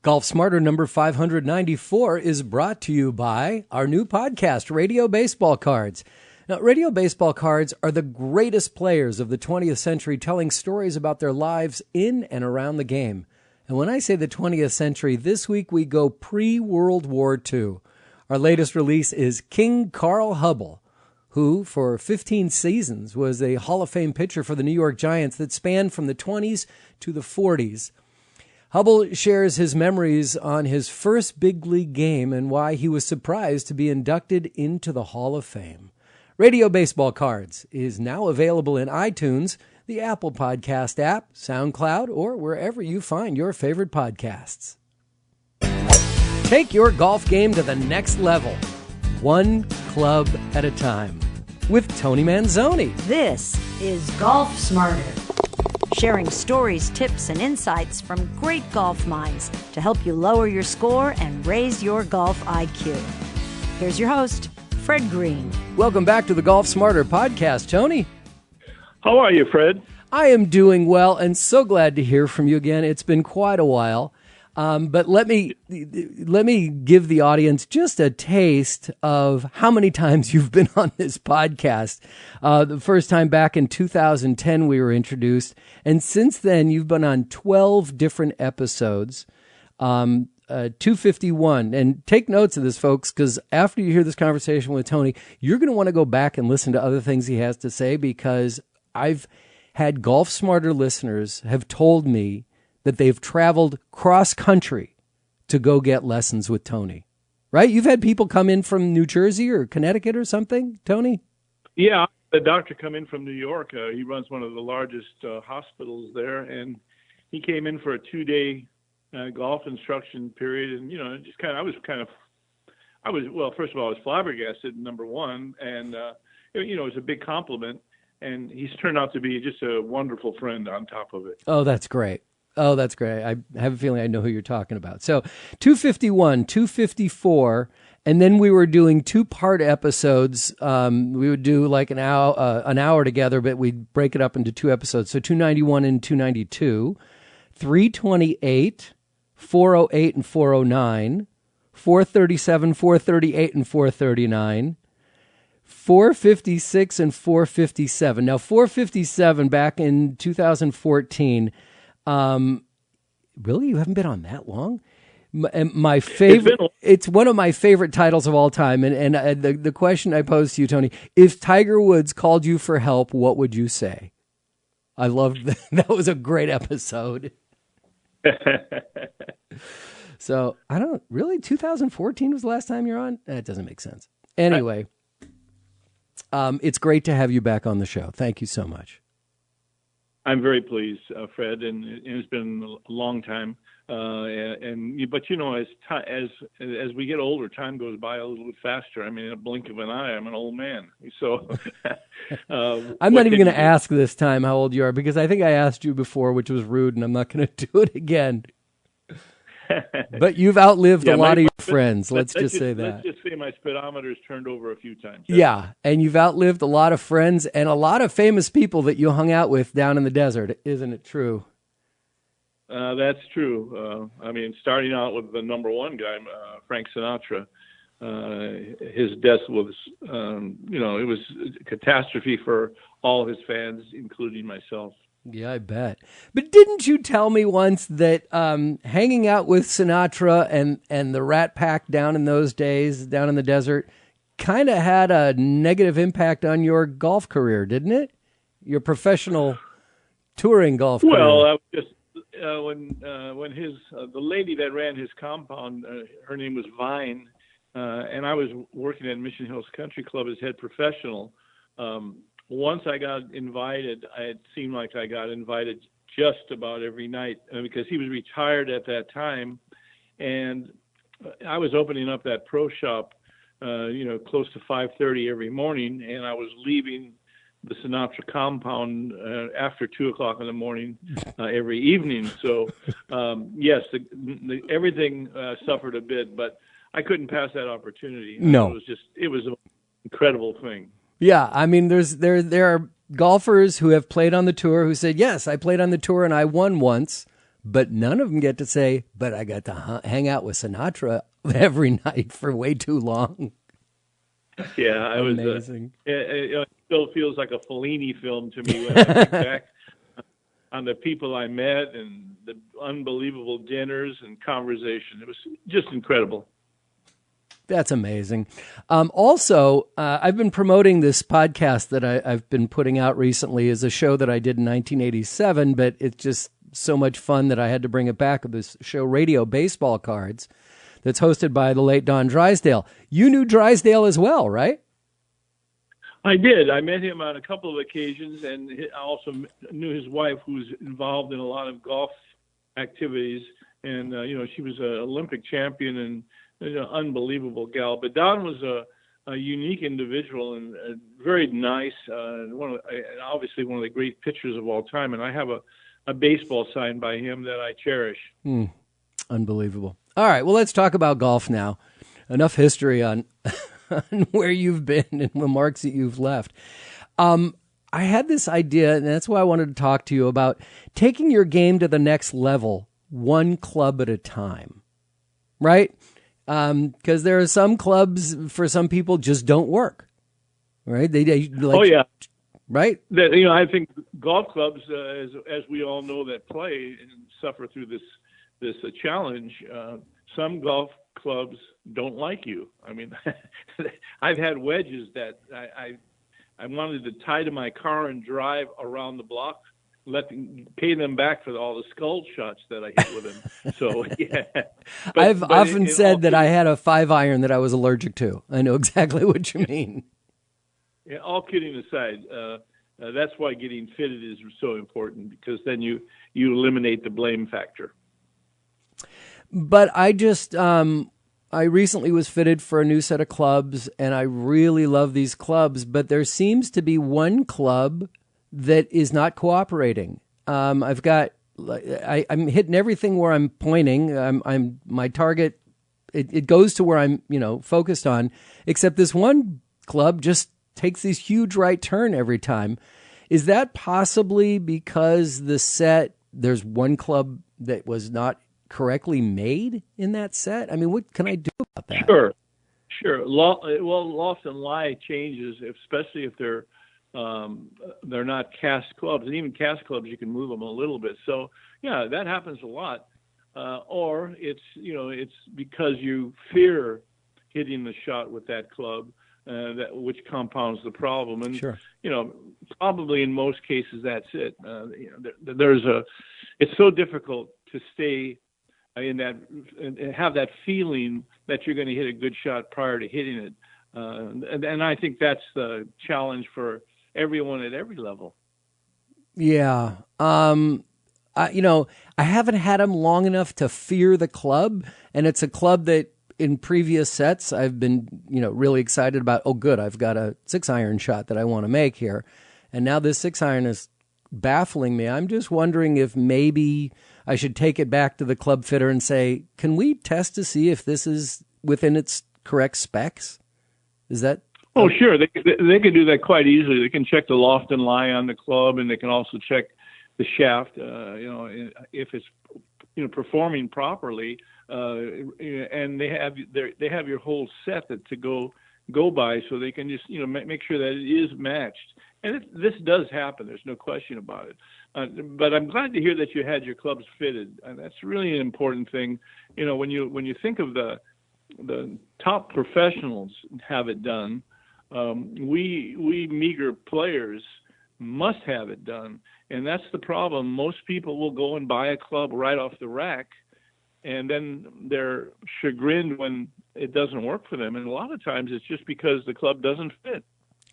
Golf Smarter number 594 is brought to you by our new podcast, Radio Baseball Cards. Now, Radio Baseball Cards are the greatest players of the 20th century telling stories about their lives in and around the game. And when I say the 20th century, this week we go pre-World War II. Our latest release is King Carl Hubbell, who for 15 seasons was a Hall of Fame pitcher for the New York Giants that spanned from the 20s to the 40s. Hubbell shares his memories on his first big league game and why he was surprised to be inducted into the Hall of Fame. Radio Baseball Cards is now available in iTunes, the Apple Podcast app, SoundCloud, or wherever you find your favorite podcasts. Take your golf game to the next level, one club at a time, with Tony Manzoni. This is Golf Smarter, sharing stories, tips, and insights from great golf minds to help you lower your score and raise your golf IQ. Here's your host, Fred Green. Welcome back to the Golf Smarter podcast, Tony. How are you, Fred? I am doing well and so glad to hear from you again. It's been quite a while. But let me give the audience just a taste of how many times you've been on this podcast. The first time back in 2010 we were introduced, and since then you've been on 12 different episodes, 251. And take notes of this, folks, because after you hear this conversation with Tony, you're going to want to go back and listen to other things he has to say, because I've had Golf Smarter listeners have told me that they've traveled cross-country to go get lessons with Tony, right? You've had people come in from New Jersey or Connecticut or something, Tony? Yeah, the doctor come in from New York. He runs one of the largest hospitals there, and he came in for a 2-day golf instruction period. And, just first of all, I was flabbergasted, number one, and, it was a big compliment. And he's turned out to be just a wonderful friend on top of it. Oh, that's great. Oh, that's great. I have a feeling I know who you're talking about. So 251, 254, and then we were doing two-part episodes. We would do like an hour together, but we'd break it up into two episodes. So 291 and 292, 328, 408 and 409, 437, 438 and 439, 456 and 457. Now, 457 back in 2014. Really, you haven't been on that long? My favorite. It's one of my favorite titles of all time. And the question I posed to you, Tony: if Tiger Woods called you for help, what would you say? I loved that. That was a great episode. So I don't really. 2014 was the last time you're on. That doesn't make sense. Anyway. It's great to have you back on the show. Thank you so much. I'm very pleased, Fred, and it's been a long time. But as we get older, time goes by a little bit faster. I mean, in a blink of an eye, I'm an old man. So I'm not even going to ask this time how old you are, because I think I asked you before, which was rude, and I'm not going to do it again. But you've outlived a lot of your friends. Let's just say that. Let's just say my speedometer's turned over a few times. Yeah, and you've outlived a lot of friends and a lot of famous people that you hung out with down in the desert. Isn't it true? That's true. Starting out with the number one guy, Frank Sinatra, his death was, it was a catastrophe for all of his fans, including myself. Yeah, I bet. But didn't you tell me once that hanging out with Sinatra and the Rat Pack down in those days, down in the desert, kind of had a negative impact on your golf career, didn't it? Your professional touring golf career. Well, just when the lady that ran his compound, her name was Vine, and I was working at Mission Hills Country Club as head professional. Once I got invited, it seemed like I got invited just about every night because he was retired at that time. And I was opening up that pro shop, close to 5:30 every morning. And I was leaving the Sinatra compound after 2:00 in the morning every evening. So, yes, everything suffered a bit, but I couldn't pass that opportunity. No. It was an incredible thing. Yeah, I mean, there are golfers who have played on the tour who said, yes, I played on the tour and I won once, but none of them get to say, but I got to hang out with Sinatra every night for way too long. Yeah, I was amazing. It still feels like a Fellini film to me when I think back on the people I met and the unbelievable dinners and conversation. It was just incredible. That's amazing. Also, I've been promoting this podcast that I've been putting out recently as a show that I did in 1987, but it's just so much fun that I had to bring it back. This show, Radio Baseball Cards, that's hosted by the late Don Drysdale. You knew Drysdale as well, right? I did. I met him on a couple of occasions, and I also knew his wife, who's involved in a lot of golf activities. And, she was an Olympic champion and an unbelievable gal. But Don was a unique individual and very nice, obviously one of the great pitchers of all time. And I have a baseball signed by him that I cherish. Unbelievable. All right, well, let's talk about golf now. Enough history on where you've been and the marks that you've left. I had this idea, and that's why I wanted to talk to you about taking your game to the next level, one club at a time, right? Because there are some clubs, for some people, just don't work, right? Right? I think golf clubs, as we all know that play and suffer through this challenge, some golf clubs don't like you. I mean, I've had wedges that I wanted to tie to my car and drive around the block, pay them back for all the skull shots that I hit with them. So, yeah. I've often said that I had a 5-iron that I was allergic to. I know exactly what you mean. Yeah, all kidding aside, that's why getting fitted is so important, because then you eliminate the blame factor. But I just, I recently was fitted for a new set of clubs, and I really love these clubs, but there seems to be one club that is not cooperating. I'm hitting everything where I'm pointing. I'm my target. It goes to where I'm, focused on, except this one club just takes this huge right turn every time. Is that possibly because there's one club that was not correctly made in that set? I mean, what can I do about that? Sure. Loft and lie changes, especially if they're not cast clubs, and even cast clubs you can move them a little bit. So yeah, that happens a lot. Or it's because you fear hitting the shot with that club, which compounds the problem. And sure. Probably in most cases that's it. It's so difficult to stay in that and have that feeling that you're going to hit a good shot prior to hitting it. And I think that's the challenge for everyone at every level. Yeah. I haven't had them long enough to fear the club, and it's a club that in previous sets I've been, really excited about. Oh, good, I've got a 6-iron shot that I want to make here. And now this 6-iron is baffling me. I'm just wondering if maybe I should take it back to the club fitter and say, can we test to see if this is within its correct specs? Is that? Oh, sure. They can do that quite easily. They can check the loft and lie on the club, and they can also check the shaft, if it's, performing properly. And they have your whole set to go by, so they can just, make sure that it is matched. And this does happen. There's no question about it. But I'm glad to hear that you had your clubs fitted. And that's really an important thing. When you think of the top professionals have it done, we meager players must have it done. And that's the problem. Most people will go and buy a club right off the rack, and then they're chagrined when it doesn't work for them. And a lot of times it's just because the club doesn't fit.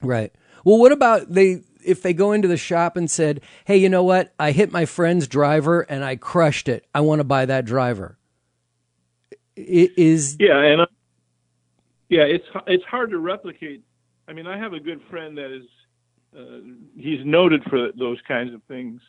Right. Well, what about if they go into the shop and said, hey, you know what? I hit my friend's driver and I crushed it. I want to buy that driver. It's hard to replicate. I mean, I have a good friend that is, he's noted for those kinds of things,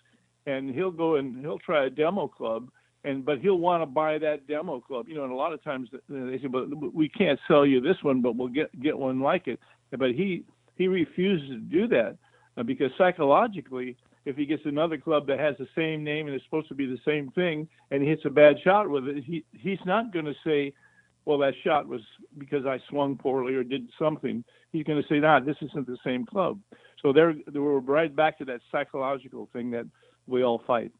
and he'll go and he'll try a demo club, but he'll want to buy that demo club. And a lot of times they say, but we can't sell you this one, but we'll get one like it. But he refuses to do that because psychologically if he gets another club that has the same name and is supposed to be the same thing, and he hits a bad shot with it, he's not going to say, well, that shot was because I swung poorly or did something. He's going to say, nah, this isn't the same club. So we're right back to that psychological thing that we all fight.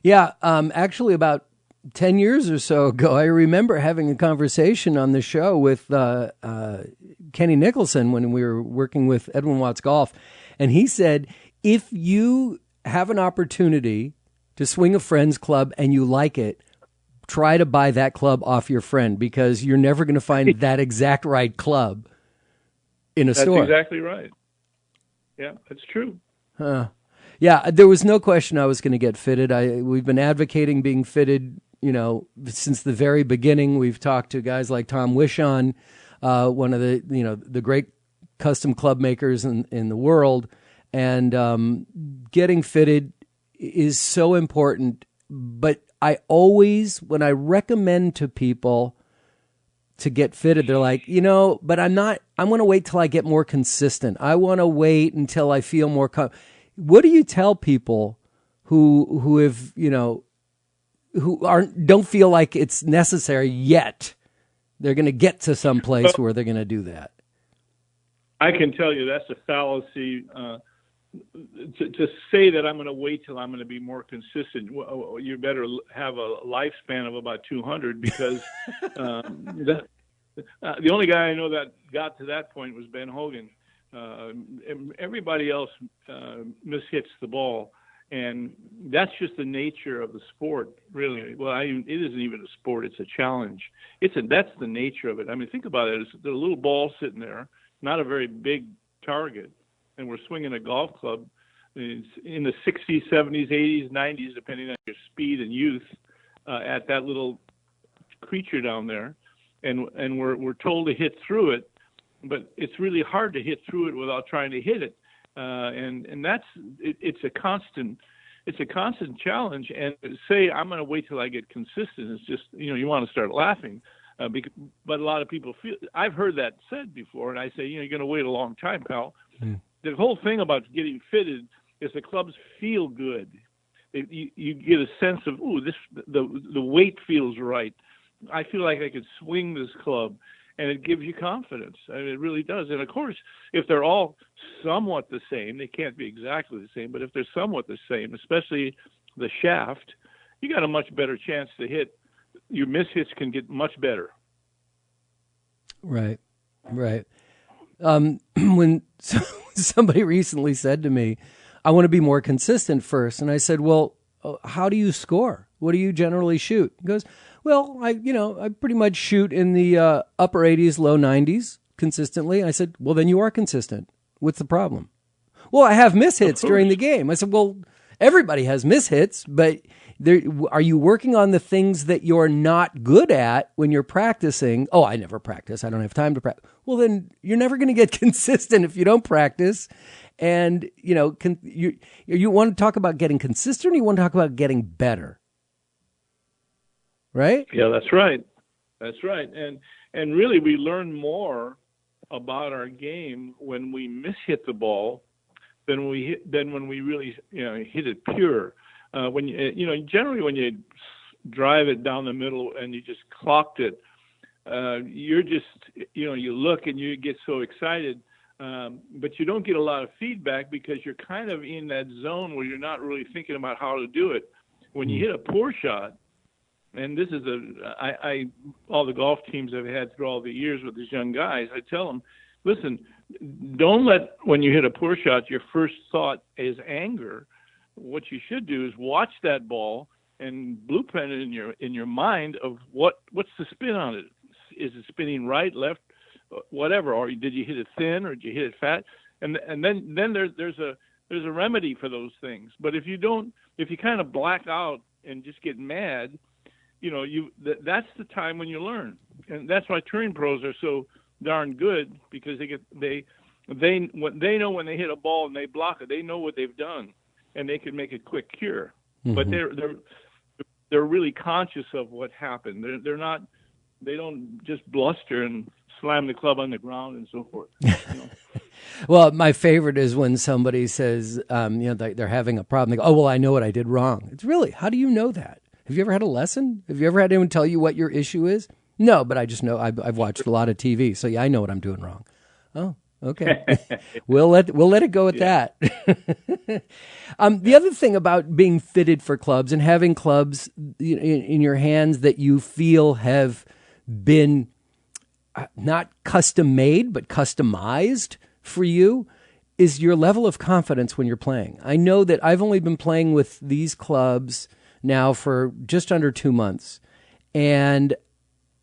Yeah, actually about 10 years or so ago, I remember having a conversation on the show with Kenny Nicholson when we were working with Edwin Watts Golf. And he said, if you have an opportunity to swing a friend's club and you like it, try to buy that club off your friend, because you're never going to find that exact right club in a store. That's exactly right. Yeah, that's true. Yeah, there was no question I was going to get fitted. We've been advocating being fitted, since the very beginning. We've talked to guys like Tom Wishon, one of the great custom club makers in the world, and getting fitted is so important. But I always, when I recommend to people to get fitted, they're like, but I'm going to wait till I get more consistent. I want to wait until I feel more What do you tell people who have, who don't feel like it's necessary yet? They're going to get to some place where they're going to do that. I can tell you that's a fallacy. To say that I'm going to wait till I'm going to be more consistent, you better have a lifespan of about 200, because the only guy I know that got to that point was Ben Hogan. Everybody else mishits the ball, and that's just the nature of the sport, really. Well, it isn't even a sport; it's a challenge. That's the nature of it. I mean, think about it. There's a little ball sitting there, not a very big target, and we're swinging a golf club. It's in the 60s, 70s, 80s, 90s, depending on your speed and youth, at that little creature down there, and we're told to hit through it. But it's really hard to hit through it without trying to hit it, and it's a constant challenge. And say I'm going to wait till I get consistent, it's just you want to start laughing, but a lot of people feel. I've heard that said before, and I say you're going to wait a long time, pal. The whole thing about getting fitted is the clubs feel good. You get a sense of the weight feels right. I feel like I could swing this club. And it gives you confidence. I mean, it really does. And, of course, if they're all somewhat the same, they can't be exactly the same, but if they're somewhat the same, especially the shaft, you got a much better chance to hit. Your mishits can get much better. Right. When somebody recently said to me, I want to be more consistent first, and I said, well, how do you score? What do you generally shoot? He goes, well, I pretty much shoot in the upper 80s, low 90s consistently. I said, well, then you are consistent. What's the problem? Well, I have mishits during the game. I said, well, everybody has mishits, but are you working on the things that you're not good at when you're practicing? Oh, I never practice. I don't have time to practice. Well, then you're never going to get consistent if you don't practice. And, you want to talk about getting consistent, or you want to talk about getting better? Right? Yeah, that's right. And really, we learn more about our game when we mishit the ball than when we really hit it pure. Generally when you drive it down the middle and you just clocked it, you're just you look and you get so excited, but you don't get a lot of feedback because you're kind of in that zone where you're not really thinking about how to do it. When you hit a poor shot. And this is all the golf teams I've had through all the years with these young guys, I tell them, listen, don't let, when you hit a poor shot, your first thought is anger. What you should do is watch that ball and blueprint it in your mind of what's the spin on it. Is it spinning right, left, whatever? Or did you hit it thin, or did you hit it fat? And then there's a remedy for those things. But if you kind of black out and just get mad, that's the time when you learn. And that's why touring pros are so darn good, because they know when they hit a ball and they block it, they know what they've done, and they can make a quick cure. Mm-hmm. But they're really conscious of what happened. They don't just bluster and slam the club on the ground and so forth. Well, my favorite is when somebody says, they're having a problem. They go, "Oh, well, I know what I did wrong." It's really, how do you know that? Have you ever had a lesson? Have you ever had anyone tell you what your issue is? No, but I just know I've watched a lot of TV, so yeah, I know what I'm doing wrong. Oh, okay. we'll let it go at that. The other thing about being fitted for clubs and having clubs in your hands that you feel have been not custom made, but customized for you is your level of confidence when you're playing. I know that I've only been playing with these clubs now for just under 2 months. And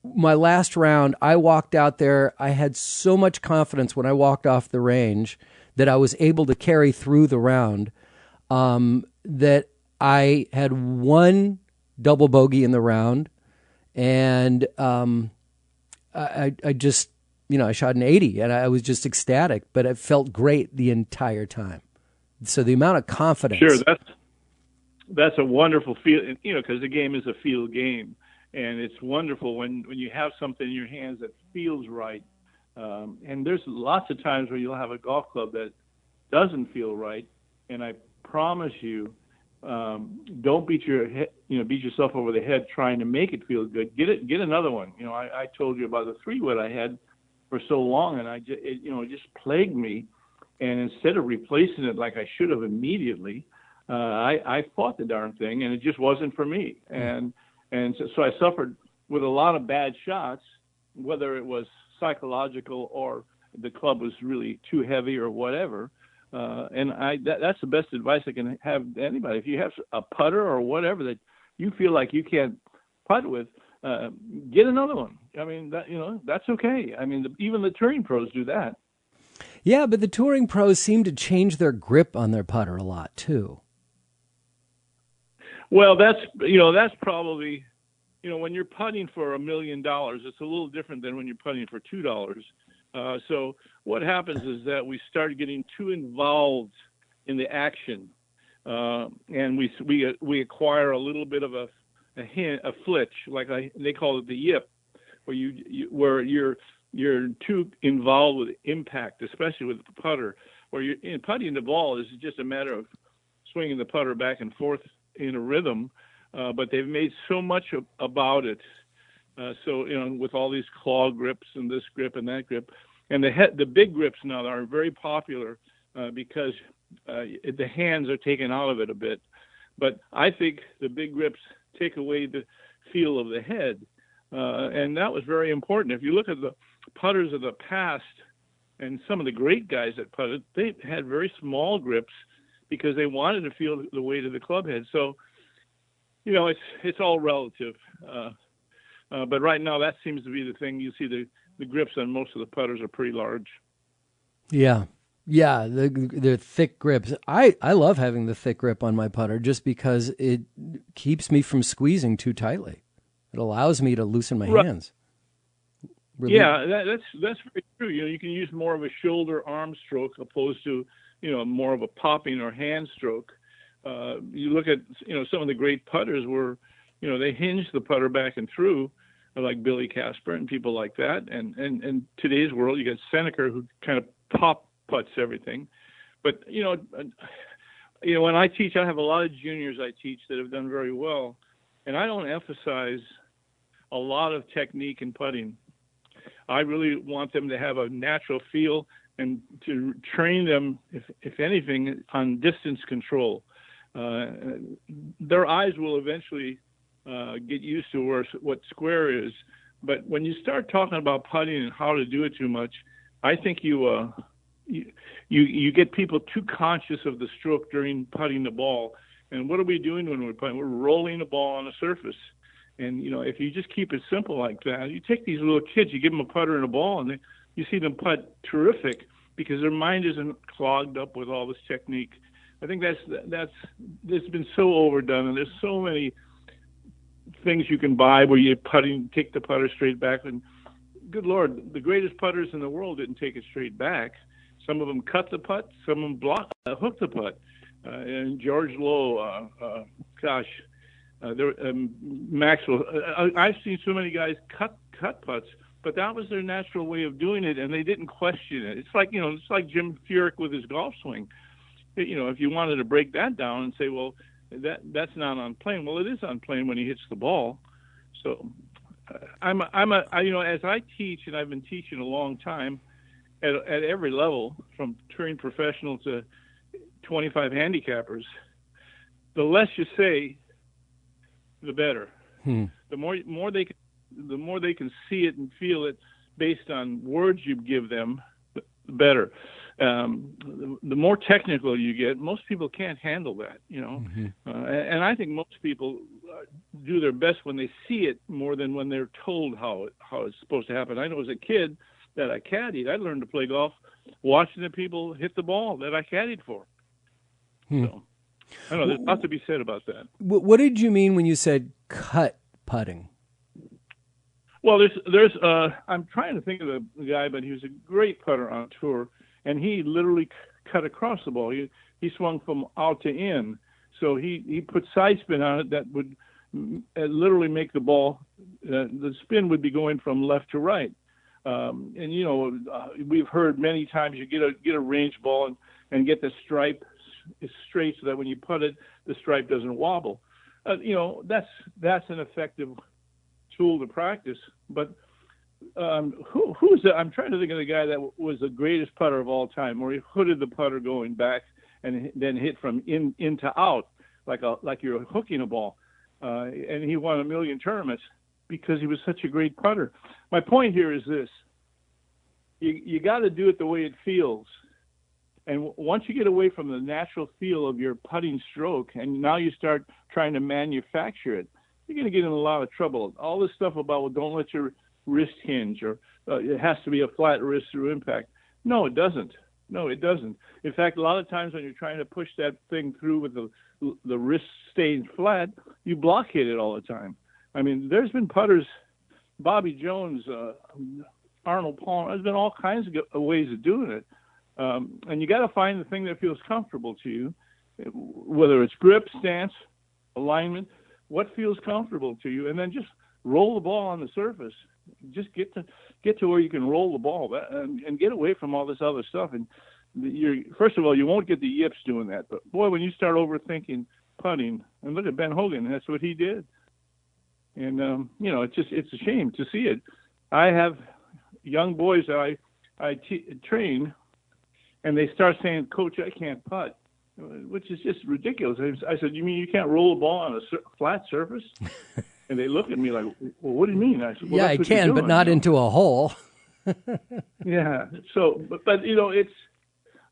my last round, I walked out there. I had so much confidence when I walked off the range that I was able to carry through the round, that I had one double bogey in the round. And I just, I shot an 80 and I was just ecstatic, but it felt great the entire time. So the amount of confidence. Sure, that's a wonderful feel, because the game is a feel game. And it's wonderful when you have something in your hands that feels right. And there's lots of times where you'll have a golf club that doesn't feel right. And I promise you, don't beat yourself over the head trying to make it feel good. Get another one. I told you about the 3-wood I had for so long, and it just plagued me. And instead of replacing it like I should have immediately, I fought the darn thing, and it just wasn't for me. And so I suffered with a lot of bad shots, whether it was psychological or the club was really too heavy or whatever. And that's the best advice I can have to anybody. If you have a putter or whatever that you feel like you can't putt with, get another one. I mean, that's okay. I mean, even the touring pros do that. Yeah, but the touring pros seem to change their grip on their putter a lot too. Well, that's probably, when you're putting for $1 million, it's a little different than when you're putting for $2. So what happens is that we start getting too involved in the action, and we acquire a little bit of a flitch, like they call it the yip, where you're too involved with impact, especially with the putter. Where putting the ball is just a matter of swinging the putter back and forth in a rhythm, but they've made so much about it. So with all these claw grips and this grip and that grip, and the big grips now are very popular because the hands are taken out of it a bit. But I think the big grips take away the feel of the head, and that was very important. If you look at the putters of the past and some of the great guys that putted, they had very small grips because they wanted to feel the weight of the club head. So, it's all relative. But right now, that seems to be the thing. You see the grips on most of the putters are pretty large. Yeah, the thick grips. I love having the thick grip on my putter just because it keeps me from squeezing too tightly. It allows me to loosen my hands. Yeah, that's very true. You can use more of a shoulder arm stroke opposed to more of a popping or hand stroke. You look at, some of the great putters were, they hinged the putter back and through, like Billy Casper and people like that. And in today's world, you got Seneca, who kind of pop putts everything. But, when I teach, I have a lot of juniors I teach that have done very well. And I don't emphasize a lot of technique in putting. I really want them to have a natural feel and to train them, if anything, on distance control. Their eyes will eventually get used to what square is. But when you start talking about putting and how to do it too much, I think you get people too conscious of the stroke during putting the ball. And what are we doing when we're putting? We're rolling the ball on the surface. And, if you just keep it simple like that, you take these little kids, you give them a putter and a ball, and you see them putt terrific because their mind isn't clogged up with all this technique. I think that's been so overdone, and there's so many things you can buy where you take the putter straight back. And good Lord, the greatest putters in the world didn't take it straight back. Some of them cut the putt, some of them hooked the putt. And George Lowe, Maxwell. I've seen so many guys cut putts, but that was their natural way of doing it, and they didn't question it. It's like Jim Furyk with his golf swing. If you wanted to break that down and say, well, that's not on plane. Well, it is on plane when he hits the ball. So as I teach, and I've been teaching a long time at every level, from touring professional to 25 handicappers, the less you say, the better. The more they can see it and feel it based on words you give them, the better. The more technical you get, most people can't handle that, and I think most people do their best when they see it more than when they're told how it's supposed to happen. I know as a kid that I caddied, I learned to play golf watching the people hit the ball that I caddied for. So, I don't know, there's a lot to be said about that. What did you mean when you said cut putting? Well, there's I'm trying to think of the guy, but he was a great putter on tour, and he literally cut across the ball. He swung from out to in, so he put side spin on it that would literally make the ball. The spin would be going from left to right, we've heard many times you get a range ball and get the stripe straight so that when you putt it, the stripe doesn't wobble. That's an effective tool to practice. But who's that? I'm trying to think of the guy that was the greatest putter of all time, where he hooded the putter going back and then hit from in to out like you're hooking a ball, and he won 1 million tournaments because he was such a great putter. My point here is this: you got to do it the way it feels. And once you get away from the natural feel of your putting stroke, and now you start trying to manufacture it, you're going to get in a lot of trouble. All this stuff about, well, don't let your wrist hinge, or it has to be a flat wrist through impact. No, it doesn't. In fact, a lot of times when you're trying to push that thing through with the wrist staying flat, you block hit it all the time. I mean, there's been putters, Bobby Jones, Arnold Palmer, there's been all kinds of ways of doing it. And you got to find the thing that feels comfortable to you, whether it's grip, stance, alignment, what feels comfortable to you, and then just roll the ball on the surface. Just get to where you can roll the ball and get away from all this other stuff. And first of all, you won't get the yips doing that. But boy, when you start overthinking putting, and look at Ben Hogan, that's what he did. And it's a shame to see it. I have young boys that I train, and they start saying, "Coach, I can't putt," which is just ridiculous. I said, "You mean you can't roll a ball on a flat surface?" And they look at me like, "Well, what do you mean?" I said, well, "Yeah, I can, but not into a hole." Yeah. So, but it's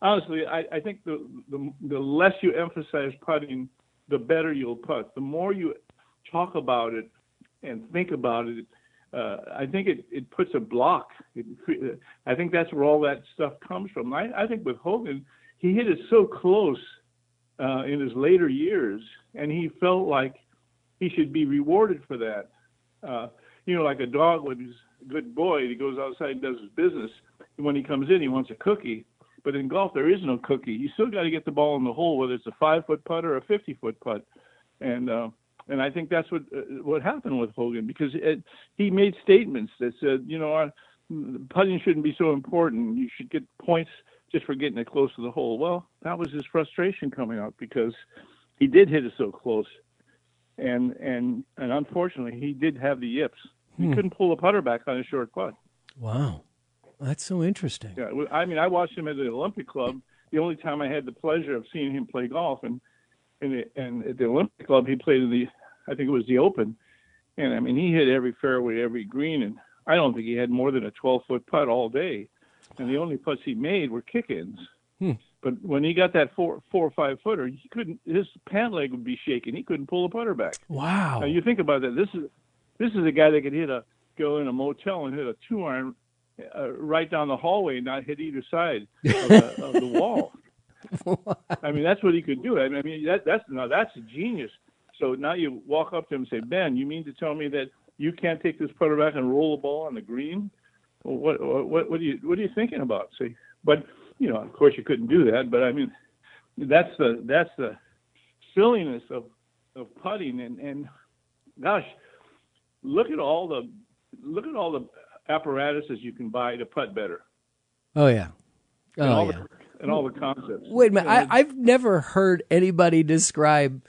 honestly, I think the less you emphasize putting, the better you'll putt. The more you talk about it and think about it, I think it puts a block. I think that's where all that stuff comes from. I think with Hogan, he hit it so close in his later years, and he felt like he should be rewarded for that. Like a dog when he's a good boy, he goes outside and does his business. And when he comes in, he wants a cookie. But in golf, there is no cookie. You still got to get the ball in the hole, whether it's a 5-foot putt or a 50-foot putt. And I think that's what happened with Hogan, because he made statements that said, putting shouldn't be so important. You should get points just for getting it close to the hole. Well, that was his frustration coming out, because he did hit it so close. And unfortunately, he did have the yips. He couldn't pull a putter back on a short putt. Wow. That's so interesting. Yeah, I mean, I watched him at the Olympic Club. The only time I had the pleasure of seeing him play golf, and at the Olympic Club, he played in I think it was the Open. And, I mean, he hit every fairway, every green, and I don't think he had more than a 12-foot putt all day. And the only putts he made were kick-ins. But when he got that 4 or 5 footer, he couldn't. His pant leg would be shaking. He couldn't pull the putter back. Wow! Now you think about that. This is a guy that could go in a motel and hit a 2-iron right down the hallway and not hit either side of the wall. I mean, that's what he could do. I mean, that's a genius. So now you walk up to him and say, "Ben, you mean to tell me that you can't take this putter back and roll the ball on the green? Well, what are you thinking about?" See, but of course you couldn't do that. But I mean, that's the silliness of putting. And gosh, look at all the apparatuses you can buy to putt better. Oh yeah. Oh yeah. And all the concepts. Wait a minute. I've never heard anybody describe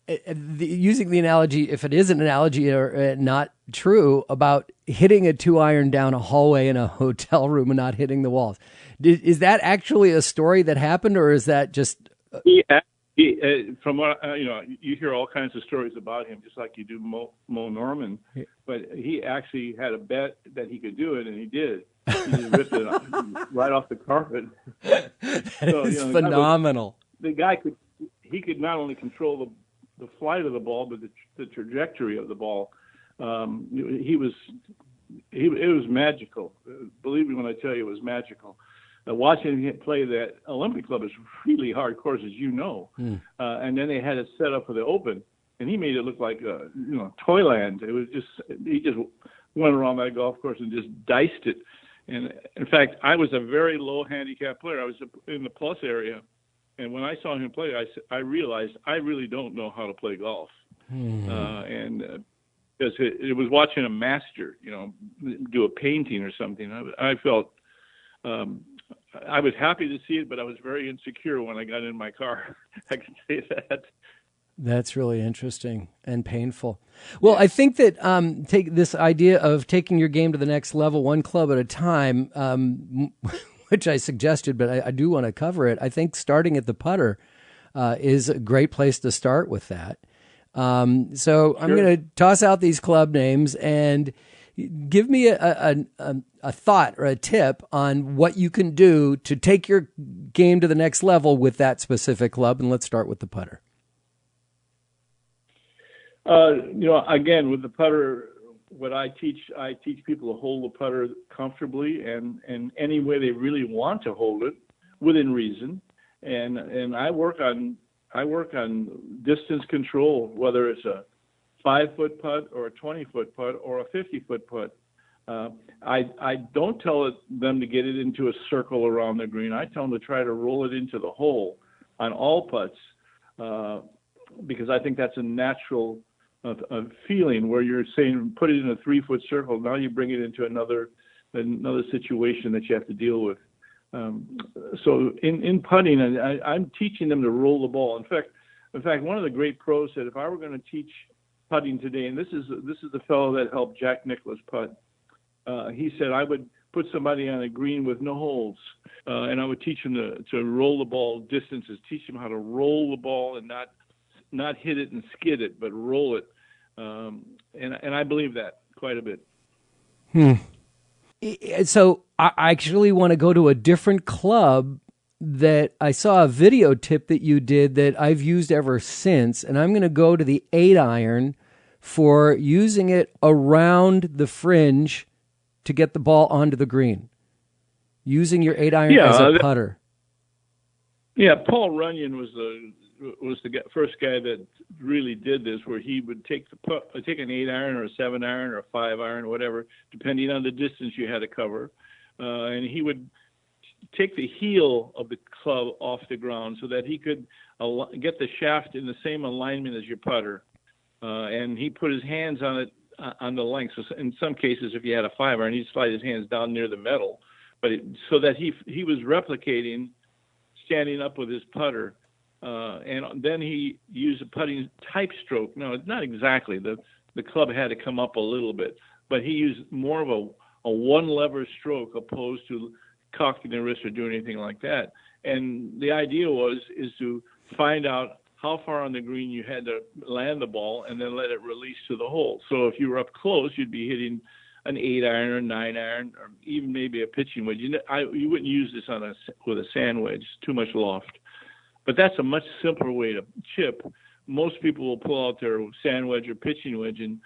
using the analogy, if it is an analogy or not true, about hitting a 2-iron down a hallway in a hotel room and not hitting the walls. Is that actually a story that happened, or is that just? From what you hear all kinds of stories about him, just like you do Mo Norman. But he actually had a bet that he could do it, and he did. He just ripped it right off the carpet. That is phenomenal. The guy could not only control the flight of the ball, but the trajectory of the ball. It was magical. Believe me when I tell you, it was magical. Watching him play that Olympic Club is really hard course, as you know. And then they had it set up for the Open, and he made it look like Toyland. It was he just went around that golf course and just diced it. And in fact, I was a very low handicap player. I was in the plus area, and when I saw him play, I realized I really don't know how to play golf. And because it was watching a master, do a painting or something. I felt. I was happy to see it, but I was very insecure when I got in my car. I can say that. That's really interesting and painful. Well, I think that take this idea of taking your game to the next level, one club at a time, which I suggested, but I do want to cover it. I think starting at the putter is a great place to start with that. So I'm going to toss out these club names and give me a thought or a tip on what you can do to take your game to the next level with that specific club. And let's start with the putter. Again, with the putter, what I teach people to hold the putter comfortably and any way they really want to hold it within reason. And I work on distance control, whether it's a 5-foot putt or a 20-foot putt or a 50-foot putt. I don't tell them to get it into a circle around the green. I tell them to try to roll it into the hole on all putts because I think that's a natural feeling where you're saying put it in a 3-foot circle. Now you bring it into another situation that you have to deal with. So in putting, I'm teaching them to roll the ball. In fact, one of the great pros said if I were going to teach putting today, and this is the fellow that helped Jack Nicklaus putt. He said I would put somebody on a green with no holes, and I would teach him to roll the ball distances, teach him how to roll the ball and not hit it and skid it, but roll it. And I believe that quite a bit. So I actually want to go to a different club that I saw a video tip that you did that I've used ever since, and I'm going to go to the 8-iron for using it around the fringe to get the ball onto the green. Using your 8-iron as a putter. Yeah, Paul Runyon was the first guy that really did this, where he would take an 8-iron or a 7-iron or a 5-iron, whatever, depending on the distance you had to cover, and he would take the heel of the club off the ground so that he could get the shaft in the same alignment as your putter, and he put his hands on it on the length. So in some cases, if you had a 5-iron, he'd slide his hands down near the metal, but so that he was replicating standing up with his putter. And then he used a putting type stroke. No, it's not exactly. The club had to come up a little bit, but he used more of a one-lever stroke opposed to cocking the wrist or doing anything like that. And the idea is to find out how far on the green you had to land the ball and then let it release to the hole. So if you were up close, you'd be hitting an 8-iron or 9-iron or even maybe a pitching wedge. You wouldn't use this with a sand wedge. It's too much loft. But that's a much simpler way to chip. Most people will pull out their sand wedge or pitching wedge and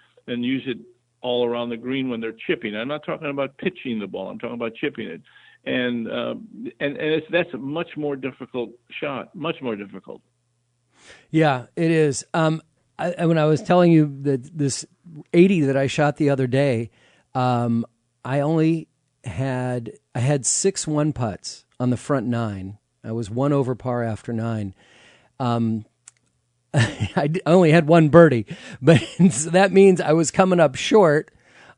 use it all around the green when they're chipping. I'm not talking about pitching the ball. I'm talking about chipping it. And that's a much more difficult shot, much more difficult. Yeah, it is. When I was telling you that this 80 that I shot the other day, I had 6 1-putts on the front 9. I was 1 over par after 9. I only had 1 birdie, but so that means I was coming up short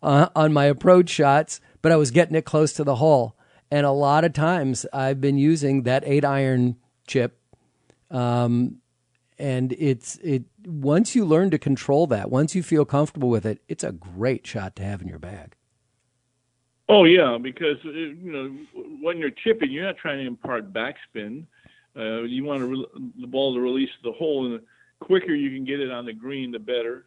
on my approach shots, but I was getting it close to the hole. And a lot of times I've been using that 8-iron chip. And once you learn to control that, once you feel comfortable with it, it's a great shot to have in your bag. Oh yeah, because when you're chipping, you're not trying to impart backspin. You want the ball to release the hole, and the quicker you can get it on the green, the better.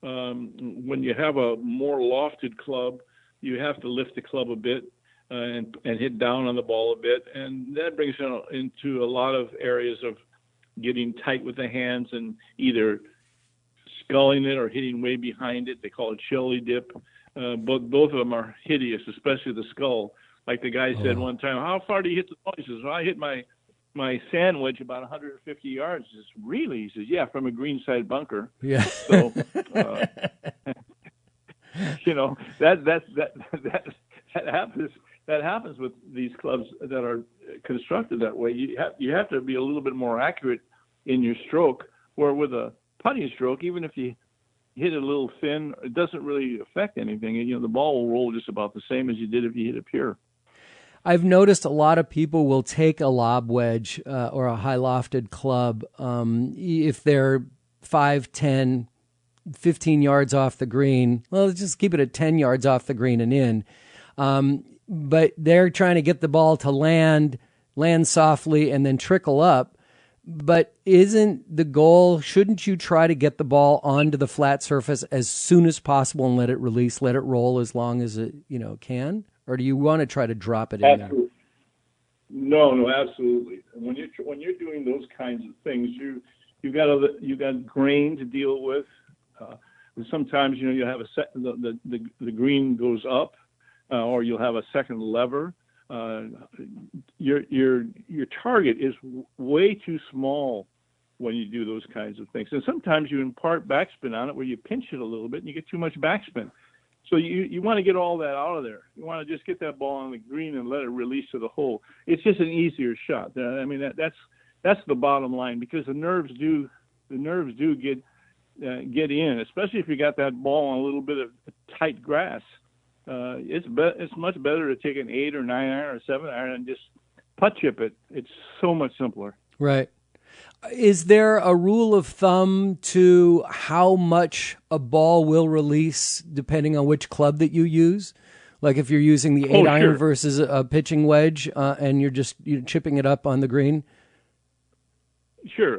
When you have a more lofted club, you have to lift the club a bit and hit down on the ball a bit, and that brings it into a lot of areas of getting tight with the hands and either sculling it or hitting way behind it. They call it chili dip. Both of them are hideous, especially the skull. Like the guy said one time, "How far do you hit the ball?" He says, "Well, I hit my sand wedge about 150 yards." He says, "Really?" He says, "Yeah, from a greenside bunker." Yeah. So, that happens. That happens with these clubs that are constructed that way. You have to be a little bit more accurate in your stroke. Where with a putting stroke, even if you hit it a little thin, it doesn't really affect anything. The ball will roll just about the same as you did if you hit it pure. I've noticed a lot of people will take a lob wedge or a high lofted club if they're 5, 10, 15 yards off the green. Well, let's just keep it at 10 yards off the green and in. But they're trying to get the ball to land softly, and then trickle up. But isn't the goal, shouldn't you try to get the ball onto the flat surface as soon as possible and let it release, let it roll as long as it can? Or do you want to try to drop it in there? No, absolutely. When you're doing those kinds of things, you got grain to deal with. Sometimes you have the green goes up, or you'll have a second lever. Your target is way too small when you do those kinds of things, and sometimes you impart backspin on it where you pinch it a little bit and you get too much backspin. So you want to get all that out of there. You want to just get that ball on the green and let it release to the hole. It's just an easier shot. I mean, that's the bottom line, because the nerves do get in, especially if you got that ball on a little bit of tight grass. It's much better to take an 8 or 9 iron or 7 iron and just putt chip it. It's so much simpler. Right. Is there a rule of thumb to how much a ball will release depending on which club that you use? Like if you're using the 8 iron versus a pitching wedge and you're chipping it up on the green? Sure.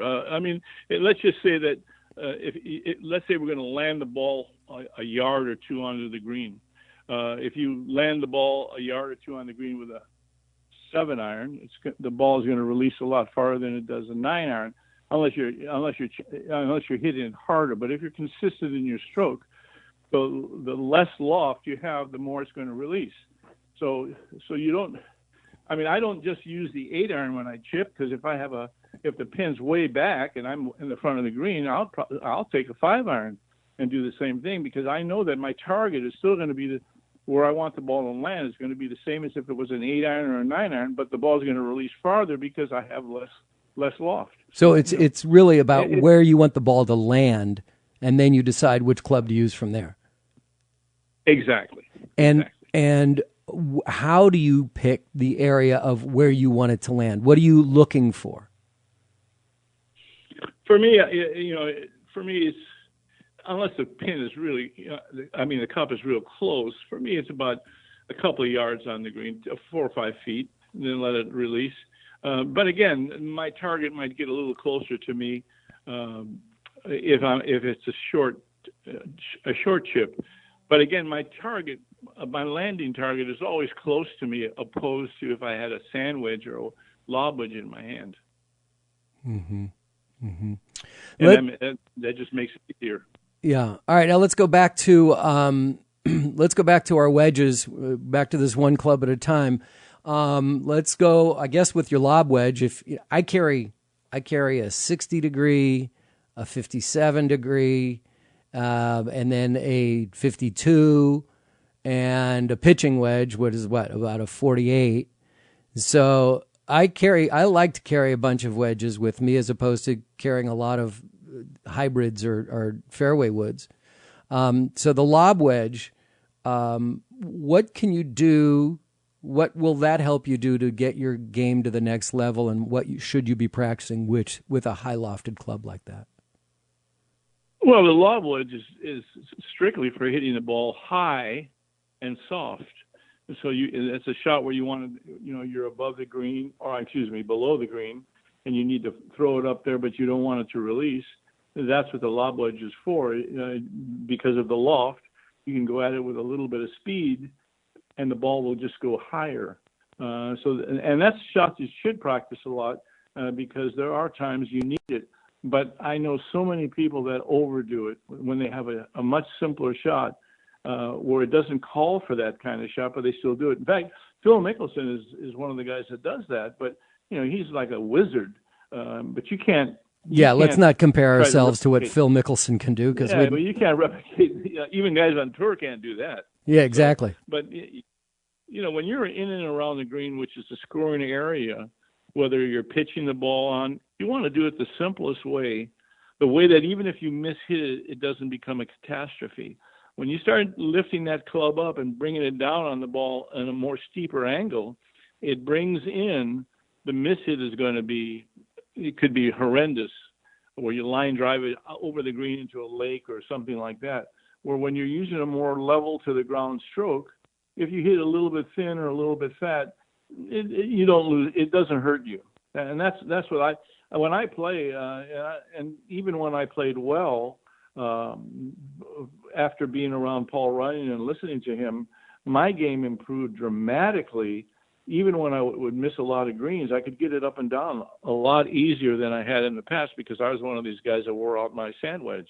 Let's just say that let's say we're going to land the ball a yard or two onto the green. If you land the ball a yard or two on the green with a 7 iron, the ball is going to release a lot farther than it does a 9 iron, unless you're hitting it harder. But if you're consistent in your stroke, the less loft you have, the more it's going to release. So you don't. I don't just use the 8 iron when I chip, because if the pin's way back and I'm in the front of the green, I'll take a 5 iron and do the same thing, because I know that my target is still going to be where I want the ball to land is going to be the same as if it was an 8 iron or a 9 iron, but the ball is going to release farther because I have less loft. So it's really about where you want the ball to land, and then you decide which club to use from there. Exactly. And how do you pick the area of where you want it to land? What are you looking for? For me, it's, unless the pin is really, the cup is real close. For me, it's about a couple of yards on the green, 4 or 5 feet, and then let it release. But again, my target might get a little closer to me if it's a short chip. But again, my landing target is always close to me, opposed to if I had a sand wedge or a lob wedge in my hand. Mm-hmm. Mm-hmm. And that just makes it easier. Yeah. All right. Now let's go back to our wedges. Back to this one club at a time. Let's go, I guess, with your lob wedge. If I carry a 60 degree, a 57 degree, and then a 52, and a pitching wedge, about a 48. So I like to carry a bunch of wedges with me as opposed to carrying a lot of hybrids or fairway woods. So the lob wedge, what can you do? What will that help you do to get your game to the next level, and should you be practicing with a high lofted club like that? Well, the lob wedge is strictly for hitting the ball high and soft. So it's a shot where you want to, you're above the green, or below the green, and you need to throw it up there, but you don't want it to release. That's what the lob wedge is for. Because of the loft, you can go at it with a little bit of speed, and the ball will just go higher. And that's a shot you should practice a lot because there are times you need it. But I know so many people that overdo it when they have a much simpler shot where it doesn't call for that kind of shot, but they still do it. In fact, Phil Mickelson is one of the guys that does that, but he's like a wizard. But you can't. Let's not compare ourselves to what Phil Mickelson can do, because but you can't replicate. Even guys on tour can't do that. Yeah, exactly. So, but when you're in and around the green, which is the scoring area, whether you're pitching the ball on, you want to do it the simplest way, the way that even if you miss hit it, it doesn't become a catastrophe. When you start lifting that club up and bringing it down on the ball in a more steeper angle, it brings in the miss hit is going to be, it could be horrendous, where you line drive it over the green into a lake or something like that. Where when you're using a more level to the ground stroke, if you hit a little bit thin or a little bit fat, you don't lose. It doesn't hurt you, and that's what when I play, and even when I played well, after being around Paul Ryan and listening to him, my game improved dramatically. Even when I would miss a lot of greens, I could get it up and down a lot easier than I had in the past because I was one of these guys that wore out my sand wedge.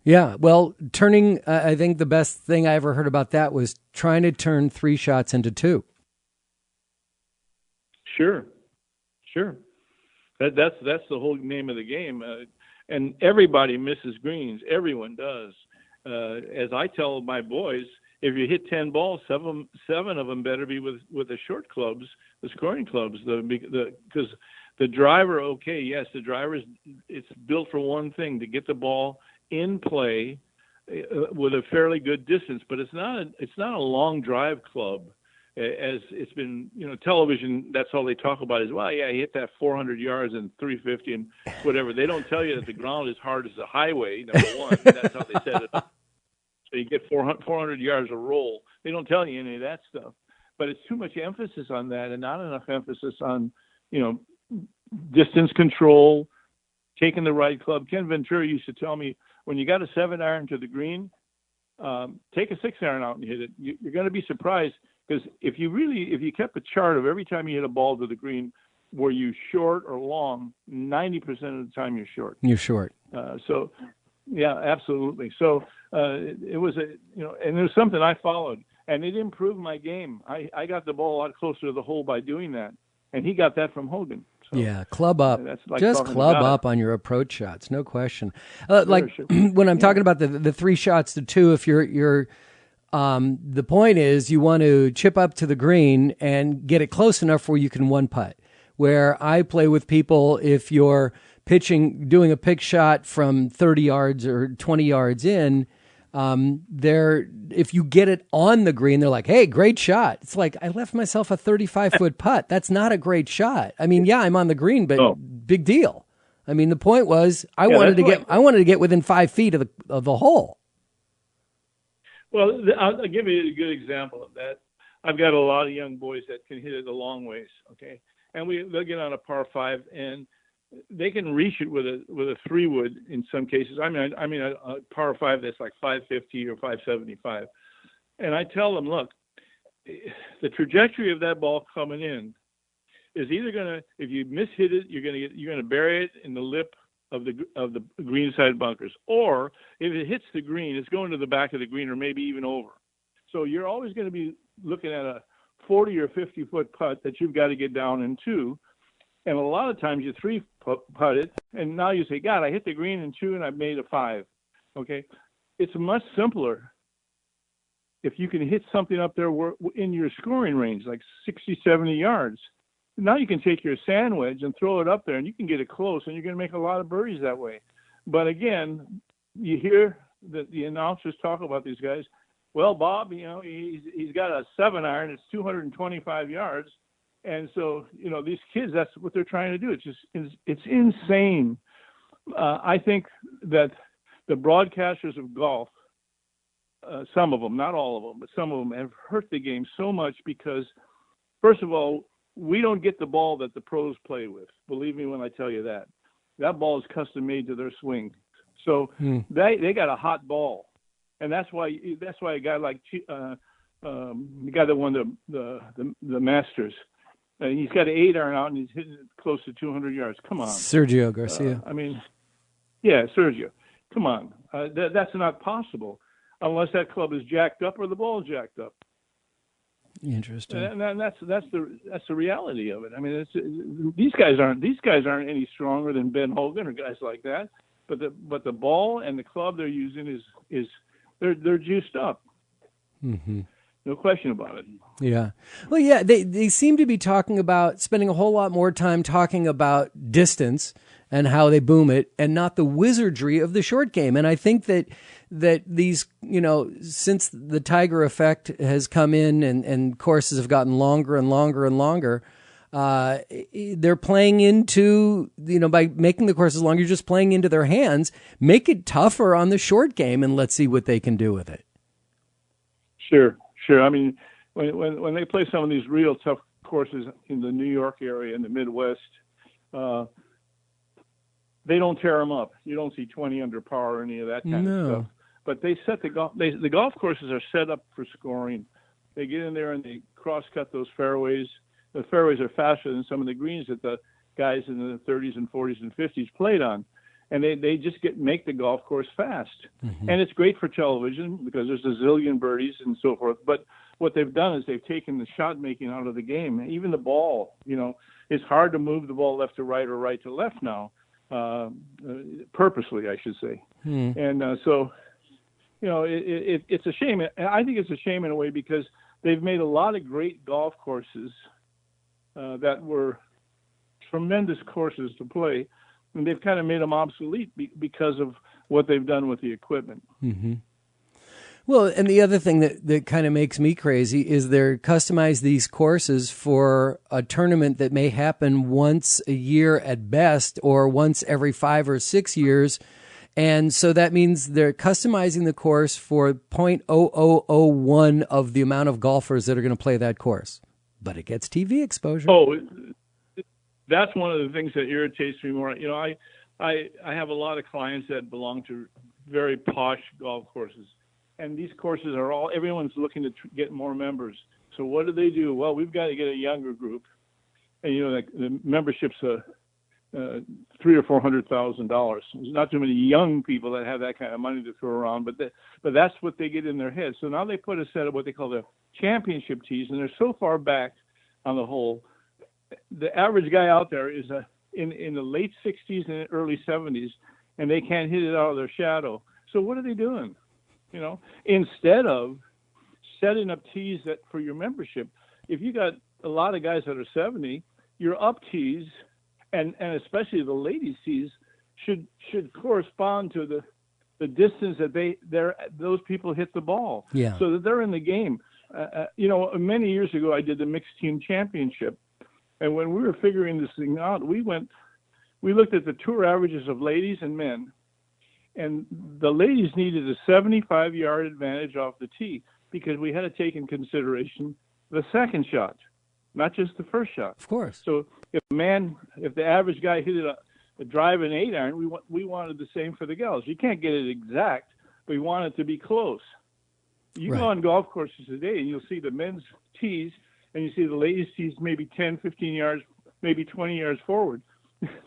Yeah, well, turning, I think the best thing I ever heard about that was trying to turn 3 shots into 2. Sure. That's the whole name of the game. And everybody misses greens. Everyone does. As I tell my boys, if you hit 10 balls, seven of them better be with the short clubs, the scoring clubs, because the driver, the driver it's built for one thing, to get the ball in play with a fairly good distance, but it's not a long drive club. As it's been, television, that's all they talk about is, he hit that 400 yards and 350 and whatever. They don't tell you that the ground is hard as a highway, number one. That's how they set it up. So you get 400 yards a roll. They don't tell you any of that stuff. But it's too much emphasis on that and not enough emphasis on, distance control, taking the right club. Ken Ventura used to tell me, when you got a 7-iron to the green, take a 6-iron out and hit it. You're going to be surprised. Because if you kept a chart of every time you hit a ball to the green, were you short or long, 90% of the time you're short. You're short. So, yeah, absolutely. So it was and it was something I followed, and it improved my game. I got the ball a lot closer to the hole by doing that, and he got that from Hogan. So, yeah, club up. Like just club up on your approach shots, no question. When I'm talking about the 3 shots to 2, if you're the point is you want to chip up to the green and get it close enough where you can one putt. Where I play with people, if you're doing a pick shot from 30 yards or 20 yards in, if you get it on the green, they're like, hey, great shot. It's like, I left myself a 35-foot putt. That's not a great shot. I mean, yeah, I'm on the green, but big deal. I mean, the point was I wanted to get within 5 feet of the hole. Well, I'll give you a good example of that. I've got a lot of young boys that can hit it a long ways, okay? And they'll get on a par 5, and they can reach it with a 3-wood in some cases. I mean a par 5 that's like 550 or 575. And I tell them, look, the trajectory of that ball coming in is either gonna, if you mishit it, you're gonna bury it in the lip of the green side bunkers, or if it hits the green, it's going to the back of the green or maybe even over. So you're always going to be looking at a 40 or 50 foot putt that you've got to get down in 2. And a lot of times you 3-putt it, and now you say, God, I hit the green in 2 and I've made a 5. Okay, it's much simpler if you can hit something up there in your scoring range, like 60, 70 yards. Now you can take your sand wedge and throw it up there, and you can get it close, and you're going to make a lot of birdies that way. But again, you hear the announcers talk about these guys. well, Bob, he's got a 7-iron. It's 225 yards. And so, these kids, that's what they're trying to do. It's insane. I think that the broadcasters of golf, some of them, not all of them, but some of them have hurt the game so much because, first of all, we don't get the ball that the pros play with. Believe me when I tell you that. That ball is custom made to their swing. So they got a hot ball. And that's why a guy like the guy that won the Masters, he's got an 8-iron out and he's hitting it close to 200 yards. Come on, Sergio Garcia. Sergio. Come on, that's not possible unless that club is jacked up or the ball is jacked up. Interesting. And that's the reality of it. I mean, these guys aren't any stronger than Ben Hogan or guys like that. But the ball and the club they're using is they're juiced up. Mm-hmm. No question about it. Yeah. Well, yeah, they seem to be spending a whole lot more time talking about distance and how they boom it and not the wizardry of the short game. And I think that these, since the Tiger effect has come in and courses have gotten longer and longer and longer, they're playing into, by making the courses longer, you're just playing into their hands. Make it tougher on the short game and let's see what they can do with it. Sure. I mean, when they play some of these real tough courses in the New York area, in the Midwest, they don't tear them up. You don't see 20 under par or any of that kind of stuff. But they set the golf courses are set up for scoring. They get in there and they cross-cut those fairways. The fairways are faster than some of the greens that the guys in the 30s and 40s and 50s played on. And they just make the golf course fast. Mm-hmm. And it's great for television because there's a zillion birdies and so forth. But what they've done is they've taken the shot making out of the game. Even the ball, it's hard to move the ball left to right or right to left now, purposely, I should say. And so, it's a shame. I think it's a shame in a way because they've made a lot of great golf courses that were tremendous courses to play. And they've kind of made them obsolete because of what they've done with the equipment. Mm-hmm. Well, and the other thing that kind of makes me crazy is they're customized these courses for a tournament that may happen once a year at best or once every 5 or 6 years. And so that means they're customizing the course for 0.0001 of the amount of golfers that are going to play that course. But it gets TV exposure. Oh, that's one of the things that irritates me more. I have a lot of clients that belong to very posh golf courses, and these courses are everyone's looking to get more members. So what do? Well, we've got to get a younger group, and the membership's $300,000 or $400,000. There's not too many young people that have that kind of money to throw around, but that's what they get in their head. So now they put a set of what they call the championship tees, and they're so far back on the hole. The average guy out there is in the late 60s and early 70s, and they can't hit it out of their shadow. So what are they doing? Instead of setting up tees that for your membership, if you got a lot of guys that are 70, your up tees and especially the ladies' tees should correspond to the distance that those people hit the ball, so that they're in the game. Many years ago, I did the mixed team championship. And when we were figuring this thing out, we looked at the tour averages of ladies and men, and the ladies needed a 75-yard advantage off the tee because we had to take in consideration the second shot, not just the first shot. Of course. So if the average guy hit a drive an 8-iron, we wanted the same for the gals. You can't get it exact, but we want it to be close. You go on golf courses today, and you'll see the men's tees, and you see the ladies' tees maybe 10, 15 yards, maybe 20 yards forward.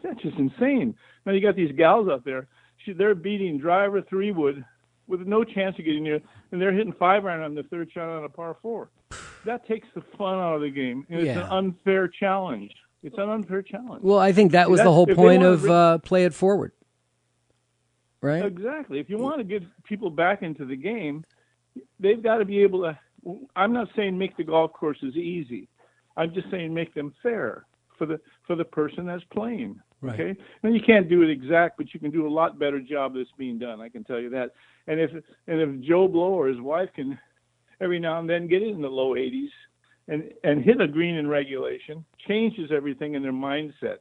That's just insane. Now you got these gals out there. They're beating driver 3-wood with no chance of getting there, and they're hitting 5-iron on the third shot on a par 4. That takes the fun out of the game, and it's an unfair challenge. It's an unfair challenge. Well, I think that was the whole point of play it forward, right? Exactly. If you want to get people back into the game, they've got to be able to. I'm not saying make the golf courses easy. I'm just saying make them fair for the person that's playing. Right. Okay. And you can't do it exact, but you can do a lot better job that's being done. I can tell you that. And if Joe Blow or his wife can every now and then get it in the low 80s and hit a green in regulation, changes everything in their mindset.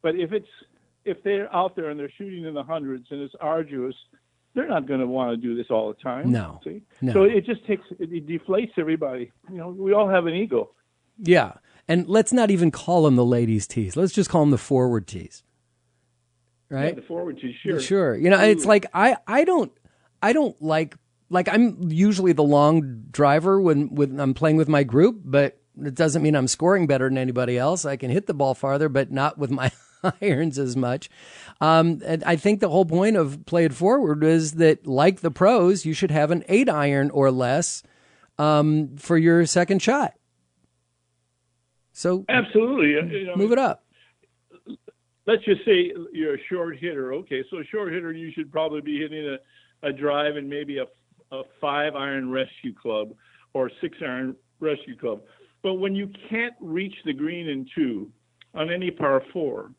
But if they're out there and they're shooting in the hundreds and it's arduous, they're not going to want to do this all the time. No. See? No. So it deflates everybody. We all have an ego. Yeah. And let's not even call them the ladies' tees. Let's just call them the forward tees. Right? Yeah, the forward tee, sure. Sure. It's like I don't like I'm usually the long driver when I'm playing with my group, but it doesn't mean I'm scoring better than anybody else. I can hit the ball farther, but not with my irons as much. And I think the whole point of Play It Forward is that, like the pros, you should have an 8-iron or less for your second shot. So absolutely, move it up. Let's just say you're a short hitter. Okay, so a short hitter, you should probably be hitting a drive and maybe a 5-iron rescue club or 6-iron rescue club. But when you can't reach the green in 2 on any par 4,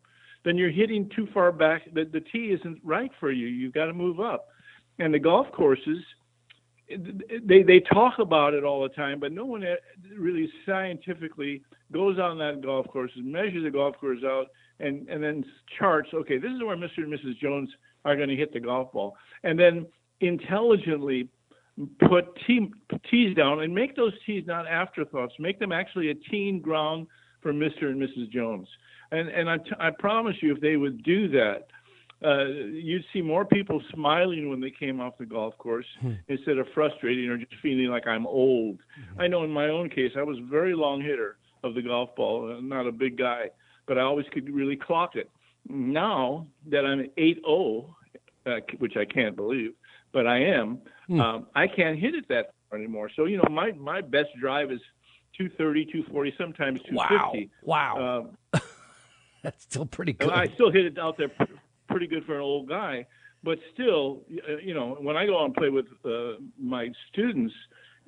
then you're hitting too far back. The tee isn't right for you. You've got to move up. And the golf courses, they talk about it all the time, but no one really scientifically goes on that golf course and measures the golf course out and then charts, okay, this is where Mr. and Mrs. Jones are going to hit the golf ball. And then intelligently put tees down and make those tees not afterthoughts. Make them actually a teeing ground for Mr. and Mrs. Jones. And I promise you, if they would do that, you'd see more people smiling when they came off the golf course instead of frustrating or just feeling like I'm old. I know in my own case, I was a very long hitter of the golf ball, not a big guy, but I always could really clock it. Now that I'm 8-0, which I can't believe, but I am, I can't hit it that far anymore. So, my best drive is 230, 240, sometimes 250. Wow. That's still pretty good. I still hit it out there pretty good for an old guy. But still, when I go out and play with my students,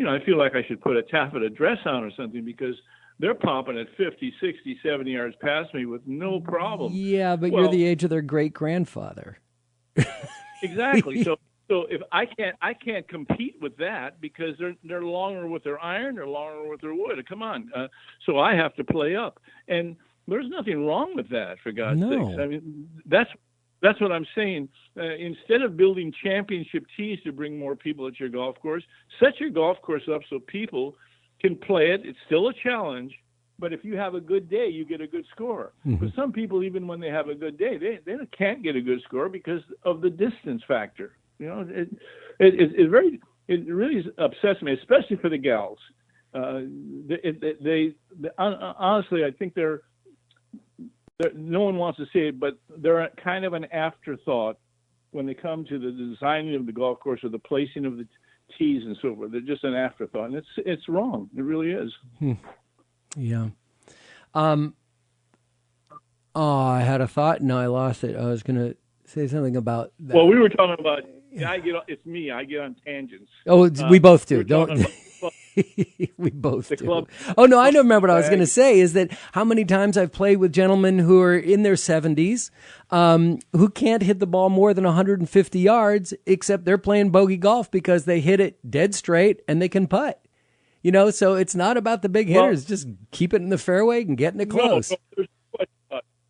I feel like I should put a taffeta dress on or something because they're popping at 50, 60, 70 yards past me with no problem. Yeah, but you're the age of their great-grandfather. Exactly. So if I can't compete with that because they're longer with their iron, they're longer with their wood. Come on. So I have to play up. And there's nothing wrong with that, for God's sakes. I mean, that's what I'm saying. Instead of building championship tees to bring more people at your golf course, set your golf course up so people can play it. It's still a challenge, but if you have a good day, you get a good score. But some people, even when they have a good day, they can't get a good score because of the distance factor. It really upsets me, especially for the gals. Honestly, I think they're no one wants to say it, but they're kind of an afterthought when they come to the designing of the golf course or the placing of the tees and so forth. They're just an afterthought, and it's wrong. It really is. Yeah. I had a thought, and I lost it. I was going to say something about that. Well, we were talking about. It's me. I get on tangents. Oh, we both do. Don't. We both do. Club. Oh, no, I don't remember what I was going to say is that how many times I've played with gentlemen who are in their 70s who can't hit the ball more than 150 yards, except they're playing bogey golf because they hit it dead straight and they can putt. So it's not about the big hitters. Just keep it in the fairway and getting it close. No,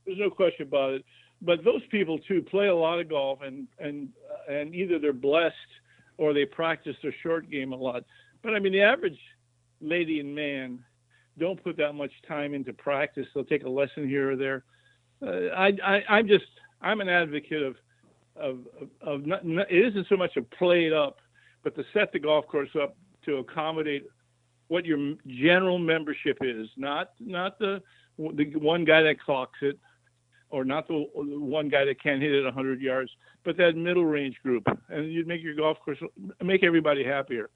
there's no question about it. But those people, too, play a lot of golf, and either they're blessed or they practice their short game a lot. But, I mean, the average lady and man don't put that much time into practice. They'll take a lesson here or there. I'm an advocate of not, it isn't so much to play it up, but to set the golf course up to accommodate what your general membership is, not the one guy that clocks it, or not the one guy that can't hit it 100 yards, but that middle range group, and you'd make your golf course, make everybody happier.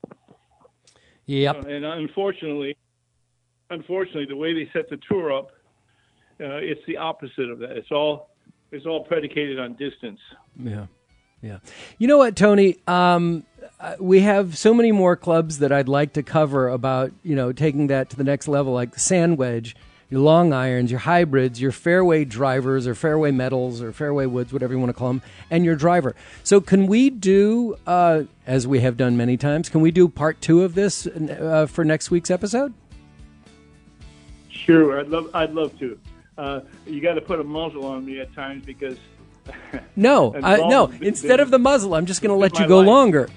Yep. And unfortunately, the way they set the tour up, it's the opposite of that. It's all predicated on distance. Yeah. Yeah. You know what, Tony? We have so many more clubs that I'd like to cover about, taking that to the next level, like the sand wedge your long irons, your hybrids, your fairway drivers or fairway metals or fairway woods, whatever you want to call them, and your driver. So can we do, as we have done many times, can we do part 2 of this for next week's episode? Sure, I'd love to. You got to put a muzzle on me at times because. No. Instead of the muzzle, I'm just going to let you go longer.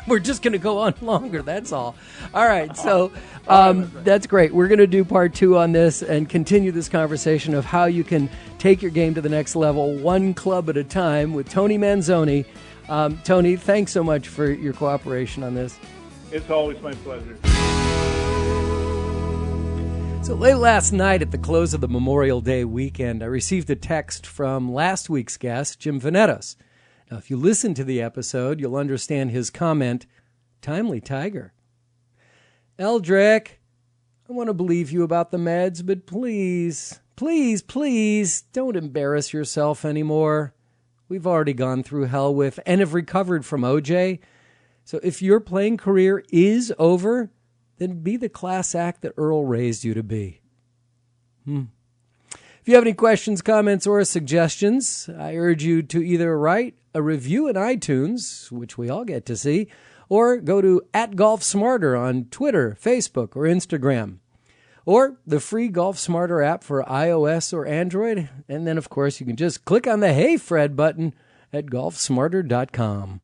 We're just going to go on longer. That's all. All right. So that's great. We're going to do part 2 on this and continue this conversation of how you can take your game to the next level, one club at a time, with Tony Manzoni. Tony, thanks so much for your cooperation on this. It's always my pleasure. So late last night at the close of the Memorial Day weekend, I received a text from last week's guest, Jim Venetos. Now, if you listen to the episode, you'll understand his comment, "Timely Tiger. Eldrick, I want to believe you about the meds, but please, don't embarrass yourself anymore. We've already gone through hell with and have recovered from OJ. So if your playing career is over, then be the class act that Earl raised you to be." If you have any questions, comments, or suggestions, I urge you to either write a review in iTunes, which we all get to see, or go to @GolfSmarter on Twitter, Facebook, or Instagram, or the free Golf Smarter app for iOS or Android. And then, of course, you can just click on the Hey Fred button at golfsmarter.com.